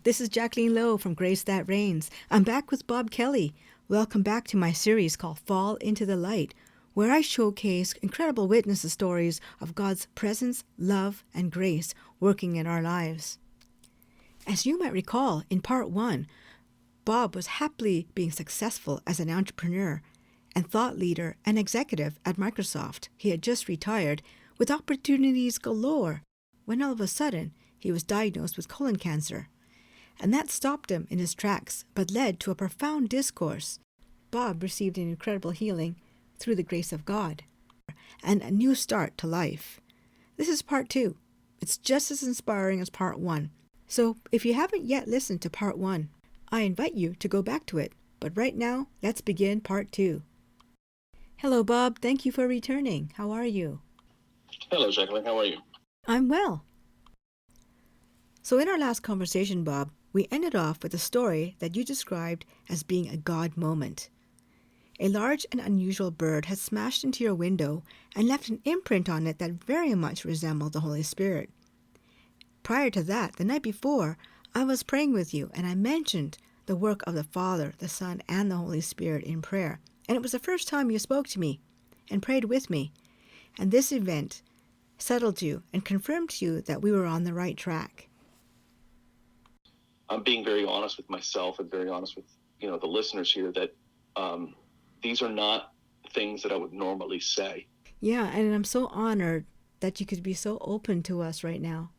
this is Jacqueline Loh from Grace That Reigns. I'm back with Bob Kelly. Welcome back to my series called Fall into the Light, where I showcase incredible witnesses stories of God's presence, love, and grace working in our lives. As you might recall, in part 1, Bob was happily being successful as an entrepreneur and thought leader and executive at Microsoft. He had just retired with opportunities galore when all of a sudden he was diagnosed with colon cancer. And that stopped him in his tracks, but led to a profound discourse. Bob received an incredible healing through the grace of God and a new start to life. This is part 2. It's just as inspiring as part 1. So if you haven't yet listened to part 1, I invite you to go back to it. But right now, let's begin part 2. Hello, Bob. Thank you for returning. How are you? Hello, Jacqueline. How are you? I'm well. So in our last conversation, Bob, we ended off with a story that you described as being a God moment. A large and unusual bird had smashed into your window and left an imprint on it that very much resembled the Holy Spirit. Prior to that, the night before, I was praying with you and I mentioned the work of the Father, the Son, and the Holy Spirit in prayer. And it was the first time you spoke to me and prayed with me. And this event settled you and confirmed to you that we were on the right track. I'm being very honest with myself and very honest with, the listeners here that these are not things that I would normally say. Yeah, and I'm so honored that you could be so open to us right now.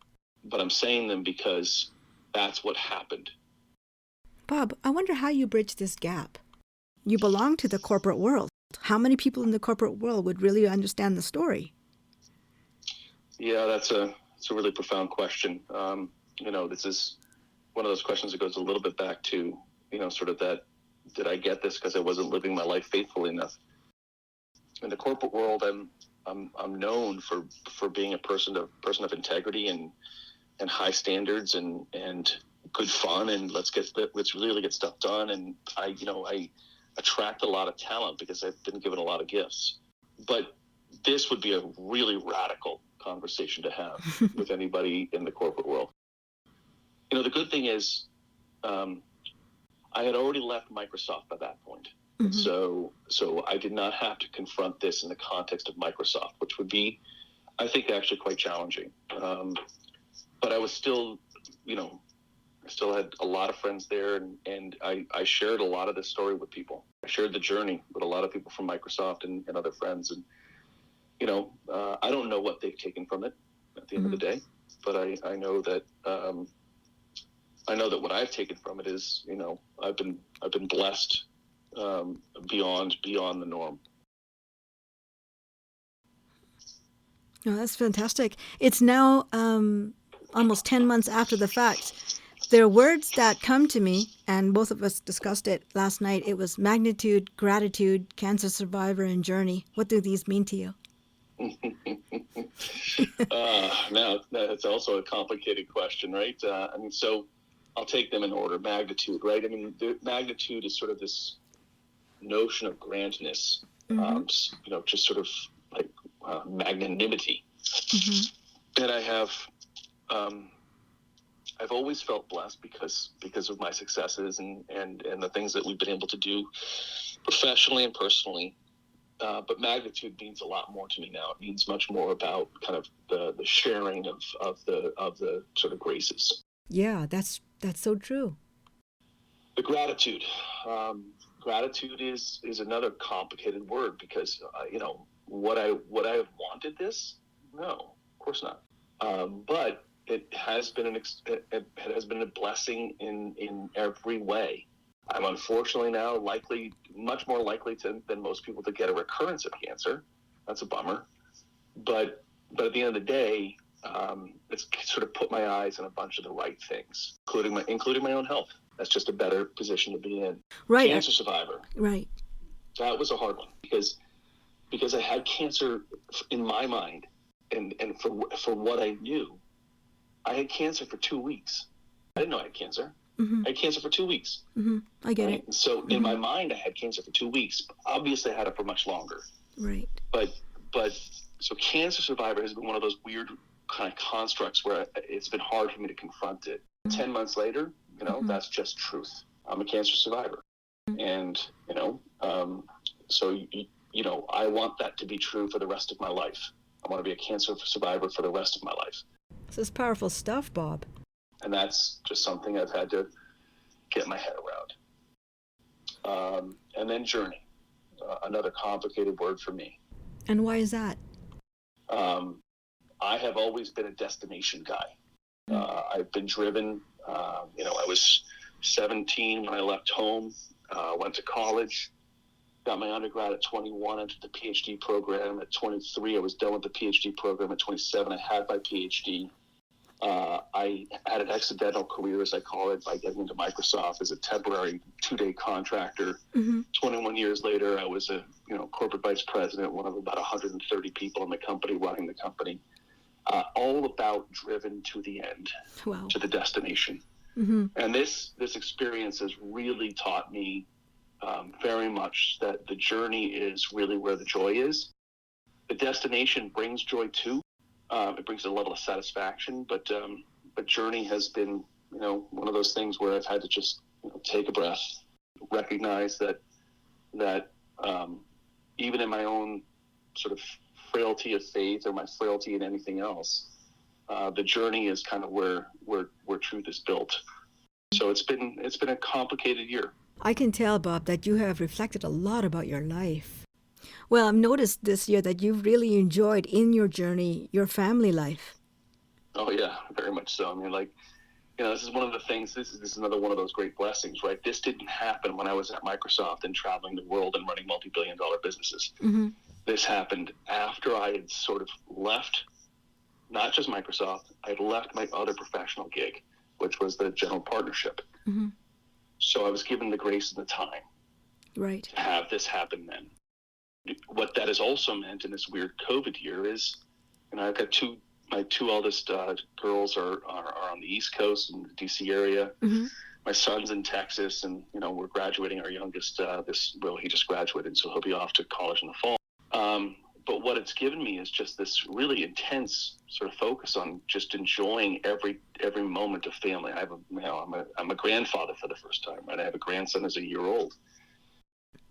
But I'm saying them because that's what happened. Bob, I wonder how you bridge this gap. You belong to the corporate world. How many people in the corporate world would really understand the story? Yeah, it's a really profound question. This is one of those questions that goes a little bit back to, sort of that, did I get this because I wasn't living my life faithfully enough? In the corporate world, I'm known for being a person of integrity and high standards and good fun, and let's really get stuff done. And I attract a lot of talent because I've been given a lot of gifts. But this would be a really radical conversation to have with anybody in the corporate world. The good thing is, I had already left Microsoft by that point. Mm-hmm. So I did not have to confront this in the context of Microsoft, which would be, I think, actually quite challenging. But I was still, I still had a lot of friends there, and I shared a lot of this story with people. I shared the journey with a lot of people from Microsoft and other friends. And, I don't know what they've taken from it at the end of the day, but I know that what I've taken from it is, I've been blessed beyond the norm. Oh, that's fantastic. It's now almost 10 months after the fact. There are words that come to me, and both of us discussed it last night. It was magnitude, gratitude, cancer survivor, and journey. What do these mean to you? Now, that's also a complicated question, right? So I'll take them in order. Magnitude, right? The magnitude is sort of this notion of grandness, just sort of like magnanimity. Mm-hmm. And I have, I've always felt blessed because of my successes and the things that we've been able to do professionally and personally. But magnitude means a lot more to me now. It means much more about kind of the sharing of the sort of graces. Yeah, that's so true. The gratitude. Gratitude is another complicated word because would I have wanted this? No, of course not. But it has been a blessing in every way. I'm unfortunately now much more likely than most people to get a recurrence of cancer. That's a bummer. But at the end of the day, it's sort of put my eyes on a bunch of the right things, including my own health. That's just a better position to be in. Right. Cancer survivor. Right. That was a hard one because I had cancer in my mind, and for what I knew, I had cancer for 2 weeks. I didn't know I had cancer. Mm-hmm. I had cancer for 2 weeks. Mm-hmm. I get it. So in my mind, I had cancer for 2 weeks. Obviously, I had it for much longer. Right. But so cancer survivor has been one of those weird kind of constructs where it's been hard for me to confront it. 10 months later, That's just truth. I'm a cancer survivor. And, so, I want that to be true for the rest of my life. I want to be a cancer survivor for the rest of my life. This is powerful stuff, Bob. And that's just something I've had to get my head around. And then journey, another complicated word for me. And why is that? I have always been a destination guy. I've been driven. I was 17 when I left home, went to college, got my undergrad at 21, entered the PhD program. At 23, I was done with the PhD program. At 27, I had my PhD. I had an accidental career, as I call it, by getting into Microsoft as a temporary 2-day contractor. 21 years later, I was a corporate vice president, one of about 130 people in the company, running the company. All about driven to the end, to the destination. And this experience has really taught me very much that the journey is really where the joy is. The destination brings joy too. It brings a level of satisfaction, but journey has been, one of those things where I've had to just take a breath, recognize that even in my own sort of frailty of faith or my frailty in anything else, the journey is kind of where truth is built. So it's been a complicated year. I can tell, Bob, that you have reflected a lot about your life. Well, I've noticed this year that you've really enjoyed in your journey your family life. Oh yeah, very much so. I mean, this is one of the things. This is another one of those great blessings, right? This didn't happen when I was at Microsoft and traveling the world and running multi-billion-dollar businesses. This happened after I had sort of left, not just Microsoft. I had left my other professional gig, which was the general partnership. So I was given the grace and the time, right, to have this happen then. What that has also meant in this weird COVID year is, I've got my two eldest girls are on the East Coast in the DC area. My son's in Texas, and we're graduating our youngest he just graduated, so he'll be off to college in the fall. But what it's given me is just this really intense sort of focus on just enjoying every moment of family. I'm a grandfather for the first time, right? I have a grandson who's a year old.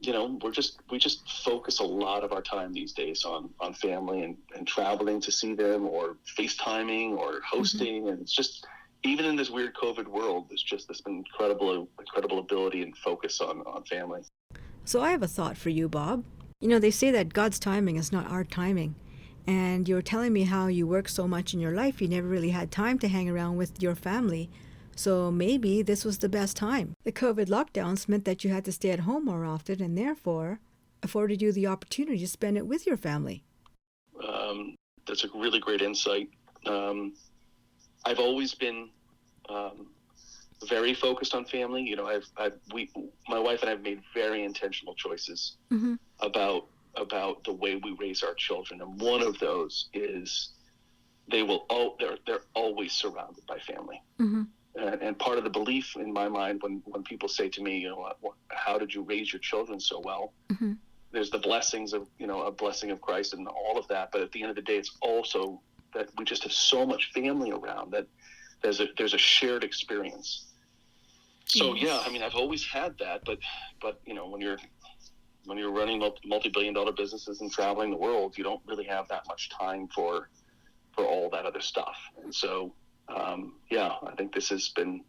We just focus a lot of our time these days on family and traveling to see them, or FaceTiming, or hosting. And it's just, even in this weird COVID world, there's just this incredible ability and focus on family. So I have a thought for you, Bob. They say that God's timing is not our timing. And you're telling me how you work so much in your life, you never really had time to hang around with your family. So maybe this was the best time. The COVID lockdowns meant that you had to stay at home more often, and therefore afforded you the opportunity to spend it with your family. That's a really great insight. I've always been very focused on family. My wife and I have made very intentional choices about the way we raise our children, and one of those is they're always surrounded by family. And part of the belief in my mind when people say to me, how did you raise your children so well? There's the blessings of, a blessing of Christ and all of that. But at the end of the day, it's also that we just have so much family around that there's a shared experience. So yeah, I've always had that, but when you're running multi-billion-dollar businesses and traveling the world, you don't really have that much time for all that other stuff. And so, I think this has been,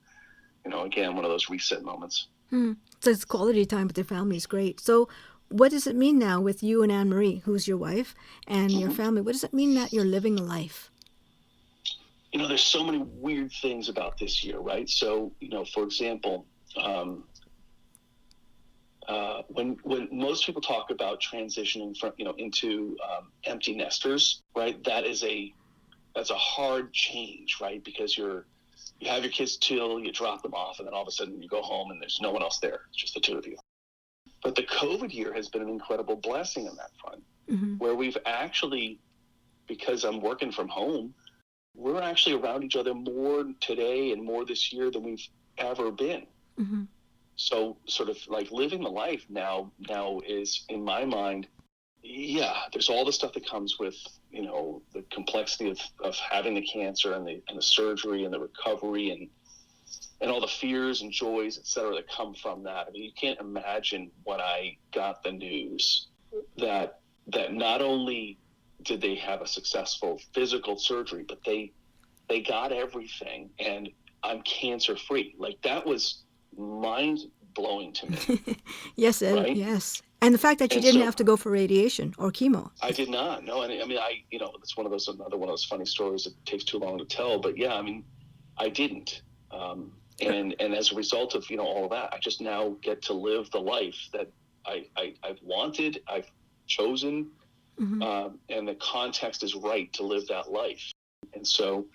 again, one of those reset moments. So it's quality time with your family is great. So what does it mean now with you and Annmarie, who's your wife, and your family? What does it mean that you're living a life? There's so many weird things about this year, right? So, for example, when most people talk about transitioning from, into empty nesters, right? That's a hard change, right? Because you have your kids till you drop them off, and then all of a sudden you go home and there's no one else there. It's just the two of you. But the COVID year has been an incredible blessing on that front, where we've actually, because I'm working from home, we're actually around each other more today and more this year than we've ever been. So sort of like living the life now is, in my mind, there's all the stuff that comes with, the complexity of having the cancer and the surgery and the recovery all the fears and joys, et cetera, that come from that. I mean, you can't imagine when I got the news that not only did they have a successful physical surgery, but they got everything, and I'm cancer free. Like, that was mind blowing to me. Yes, right? yes. And the fact that you And didn't so have to go for radiation or chemo. I did not. No, I mean, it's another one of those funny stories that takes too long to tell. But yeah, I mean, I didn't. And as a result of all of that, I just now get to live the life that I've wanted, I've chosen, and the context is right to live that life. And so,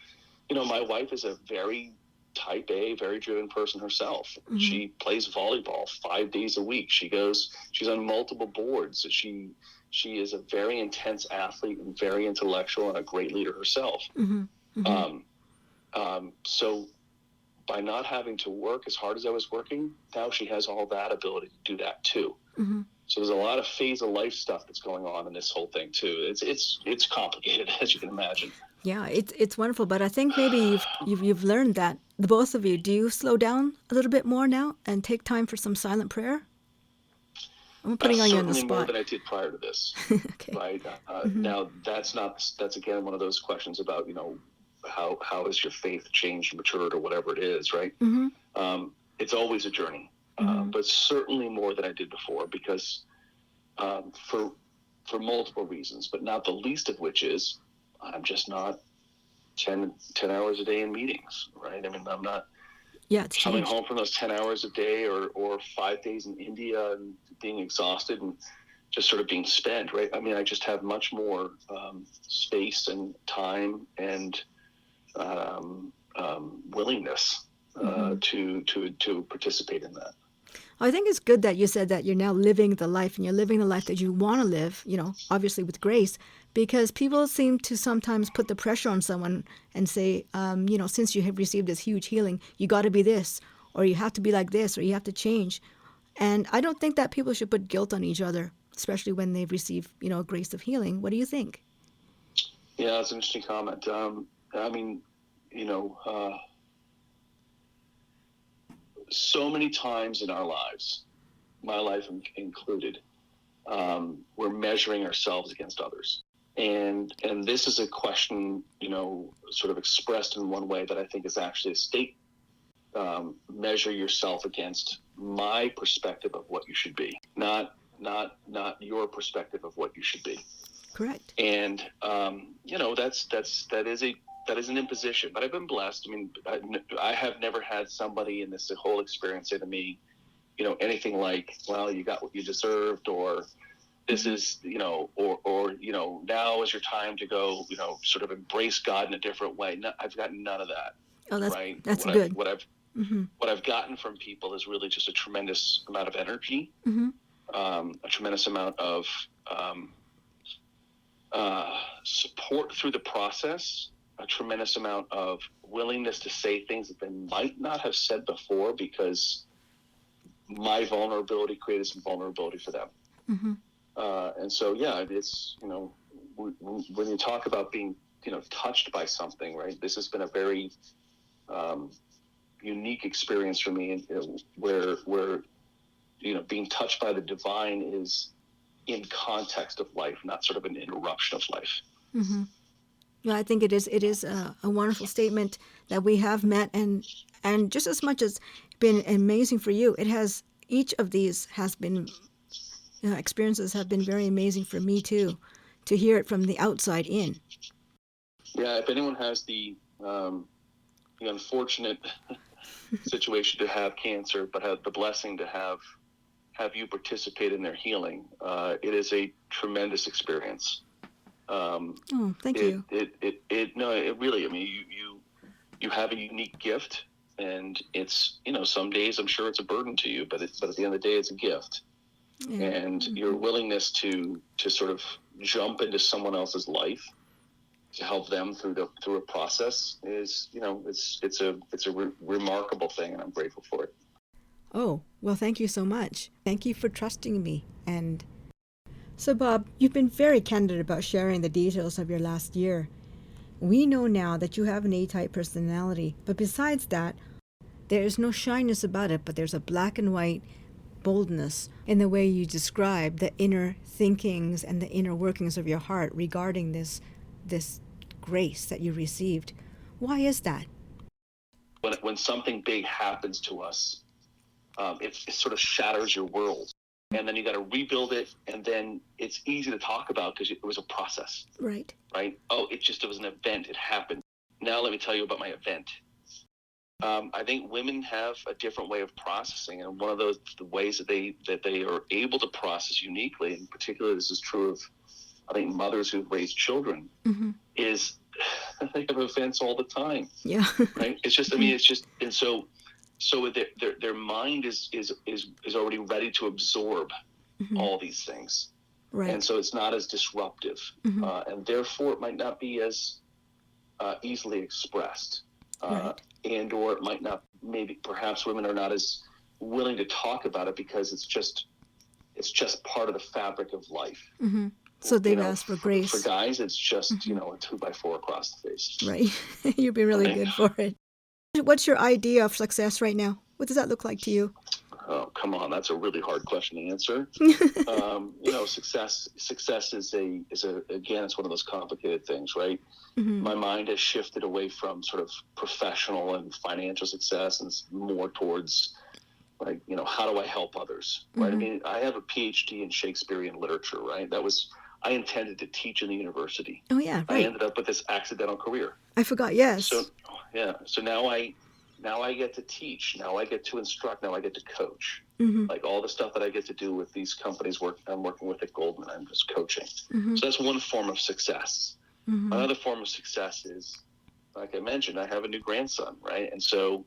my wife is a very type A, very driven person herself. She plays volleyball 5 days a week. She's on multiple boards. She is a very intense athlete and very intellectual and a great leader herself. So by not having to work as hard as I was working, now she has all that ability to do that too. So there's a lot of phase of life stuff that's going on in this whole thing too. It's complicated, as you can imagine. Yeah, it's wonderful, but I think maybe you've learned that, the both of you. Do you slow down a little bit more now and take time for some silent prayer? I'm putting on you on the Certainly spot. more than I did prior to this. Okay. Right. Now that's again one of those questions about how has your faith changed, matured, or whatever it is, right? It's always a journey, but certainly more than I did before, because for multiple reasons, but not the least of which is I'm just not 10 hours a day in meetings, right? I mean, I'm not coming home from those 10 hours a day or 5 days in India and being exhausted and just sort of being spent, right? I mean, I just have much more space and time and willingness to participate in that. I think it's good that you said that you're now living the life, and you're living the life that you want to live, obviously with grace, because people seem to sometimes put the pressure on someone and say, since you have received this huge healing, you got to be this, or you have to be like this, or you have to change. And I don't think that people should put guilt on each other, especially when they've received, a grace of healing. What do you think? Yeah, that's an interesting comment. I mean, so many times in our lives, my life included, we're measuring ourselves against others. And this is a question, sort of expressed in one way that I think is actually a state. Measure yourself against my perspective of what you should be, not your perspective of what you should be. Correct. And that is an imposition, but I've been blessed. I mean, I have never had somebody in this whole experience say to me, anything like, well, you got what you deserved, or this is, or now is your time to go, sort of embrace God in a different way. No, I've got none of that. Oh, that's right? That's good. What I've gotten from people is really just a tremendous amount of energy, a tremendous amount of support through the process, a tremendous amount of willingness to say things that they might not have said before, because my vulnerability created some vulnerability for them. And so, yeah, it's, when you talk about being, touched by something, right? This has been a very unique experience for me, where being touched by the divine is in context of life, not sort of an interruption of life. Yeah, I think it is a wonderful statement that we have met, and just as much as been amazing for you, each of these has been experiences have been very amazing for me too, to hear it from the outside in. Yeah, if anyone has the unfortunate situation to have cancer, but have the blessing to have you participate in their healing, it is a tremendous experience. Thank you. It really, I mean, you have a unique gift, and it's, some days I'm sure it's a burden to you, but at the end of the day, it's a gift. Yeah. And your willingness to sort of jump into someone else's life to help them through a process is, it's a remarkable thing, and I'm grateful for it. Oh, well, thank you so much. Thank you for trusting me. And so, Bob, you've been very candid about sharing the details of your last year. We know now that you have an A-type personality, but besides that, There's no shyness about it, but there's a black and white boldness in the way you describe the inner thinkings and the inner workings of your heart regarding this grace that you received. Why is that? When something big happens to us, it sort of shatters your world. And then you got to rebuild it, and then it's easy to talk about because it was a process. Right. Right? Oh, it was an event. It happened. Now let me tell you about my event. I think women have a different way of processing, and one of the ways that they are able to process uniquely, in particular, this is true of, I think, mothers who've raised children, is they have events all the time. Yeah. Right? It's just, I mean, it's just, and so their mind is already ready to absorb all these things. Right. And so it's not as disruptive, and therefore it might not be as easily expressed. Right. And or it might not, maybe perhaps women are not as willing to talk about it because it's just part of the fabric of life. So they've asked for grace. For guys, it's just, a 2x4 across the face. Right. You've been really good for it. What's your idea of success right now? What does that look like to you? Oh, come on. That's a really hard question to answer. Success is again, it's one of those complicated things, right? My mind has shifted away from sort of professional and financial success and more towards, like, how do I help others? Right. I mean, I have a PhD in Shakespearean literature, right? I intended to teach in the university. Oh, yeah. Right. I ended up with this accidental career. I forgot. Yes. So now I get to teach. Now I get to instruct. Now I get to coach. Like all the stuff that I get to do with these companies I'm working with at Goldman, I'm just coaching. So that's one form of success. Another form of success is, like I mentioned, I have a new grandson, right? And so,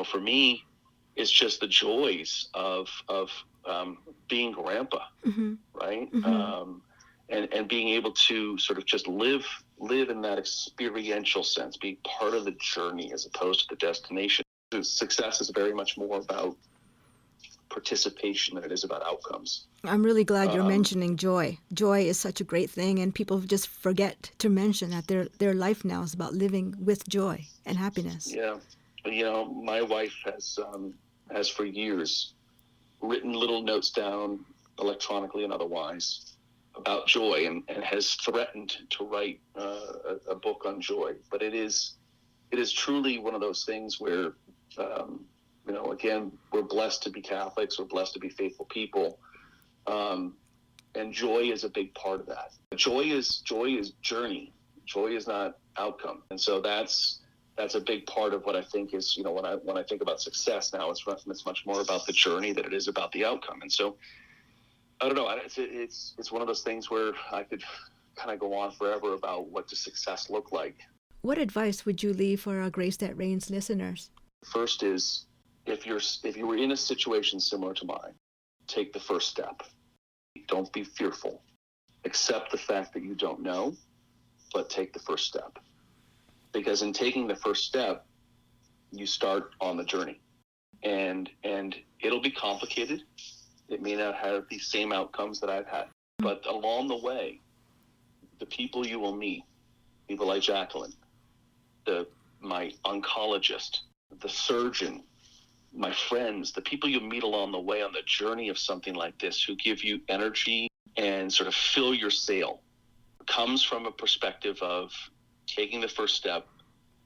for me, it's just the joys of being grandpa, right? And being able to sort of just live in that experiential sense, be part of the journey as opposed to the destination. Success is very much more about participation than it is about outcomes. I'm really glad you're mentioning joy. Joy is such a great thing, and people just forget to mention that their life now is about living with joy and happiness. Yeah. My wife has for years written little notes down electronically and otherwise about joy, and has threatened to write a book on joy. But it is truly one of those things where, again, we're blessed to be Catholics, we're blessed to be faithful people, and joy is a big part of that. Joy is journey. Joy is not outcome, and so that's a big part of what I think is, when I think about success now, it's much more about the journey than it is about the outcome. And so, I don't know. It's one of those things where I could kind of go on forever about what does success look like. What advice would you leave for our Grace That Reigns listeners? First is, if you were in a situation similar to mine, take the first step. Don't be fearful. Accept the fact that you don't know, but take the first step. Because in taking the first step, you start on the journey, and it'll be complicated. It may not have the same outcomes that I've had, but along the way, the people you will meet, people like Jacqueline, my oncologist, the surgeon, my friends, the people you meet along the way on the journey of something like this, who give you energy and sort of fill your sail, comes from a perspective of taking the first step,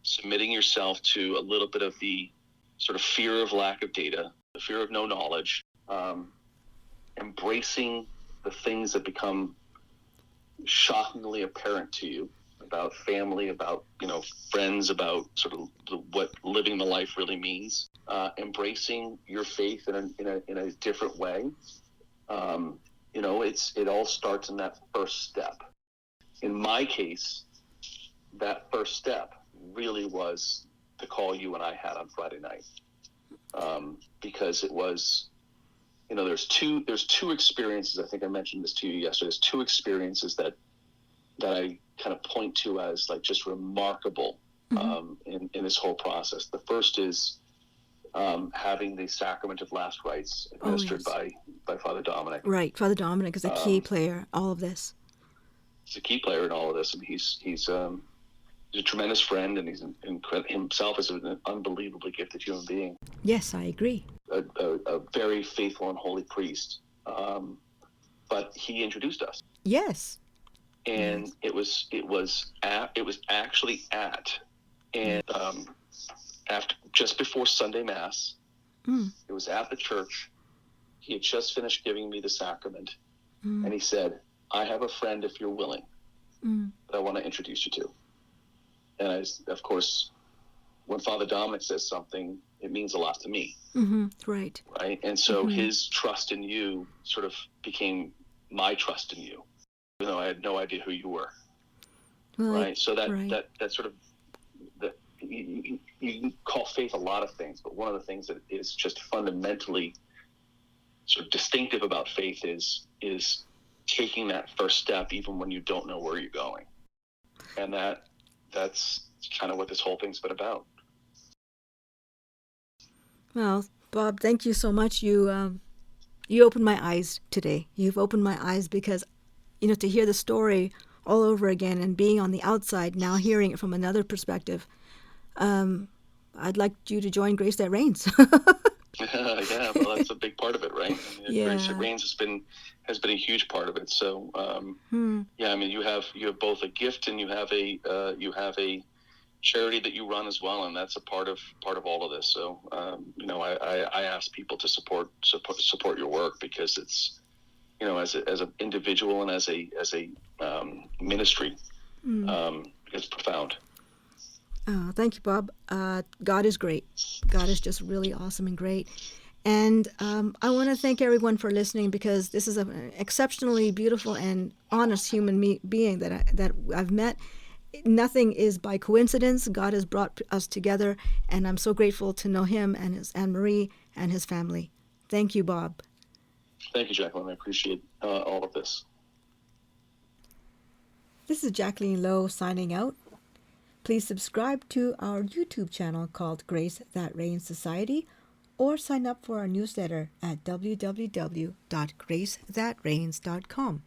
submitting yourself to a little bit of the sort of fear of lack of data, the fear of no knowledge, embracing the things that become shockingly apparent to you about family, about, friends, about sort of what living the life really means, embracing your faith in a different way. It all starts in that first step. In my case, that first step really was the call you and I had on Friday night, because it was, there's two experiences. I think I mentioned this to you yesterday. There's two experiences that I kind of point to as like just remarkable in this whole process. The first is having the sacrament of last rites administered by Father Dominic. Right, Father Dominic is a key player in all of this. He's a key player in all of this, and he's a tremendous friend, and he's himself is an unbelievably gifted human being. Yes, I agree. A very faithful and holy priest. But he introduced us. Yes. And yes. it was actually after, just before Sunday Mass. It was at the church. He had just finished giving me the sacrament, and he said, "I have a friend if you're willing that I want to introduce you to." And of course, when Father Dominic says something, it means a lot to me. Right. Right. And so his trust in you sort of became my trust in you, even though I had no idea who you were. Right. So that sort of, that you can call faith a lot of things, but one of the things that is just fundamentally sort of distinctive about faith is taking that first step even when you don't know where you're going. And that's kind of what this whole thing's been about. Well, Bob, thank you so much. You opened my eyes today. You've opened my eyes because, to hear the story all over again and being on the outside, now hearing it from another perspective, I'd like you to join Grace That Reigns. Yeah, well, that's a big part of it, right? I mean, Grace That Reigns has been a huge part of it. So, yeah, I mean, you have both a gift and you have a charity that you run as well, and that's a part of all of this. So, I ask people to support your work because it's, as an individual and as a ministry, it's profound. Oh, thank you, Bob. God is great. God is just really awesome and great. And I want to thank everyone for listening because this is an exceptionally beautiful and honest human being that I've met. Nothing is by coincidence. God has brought us together, and I'm so grateful to know him and his Annmarie and his family. Thank you, Bob. Thank you, Jacqueline. I appreciate all of this. This is Jacqueline Loh signing out. Please subscribe to our YouTube channel called Grace That Reigns Society, or sign up for our newsletter at www.gracethatreigns.com.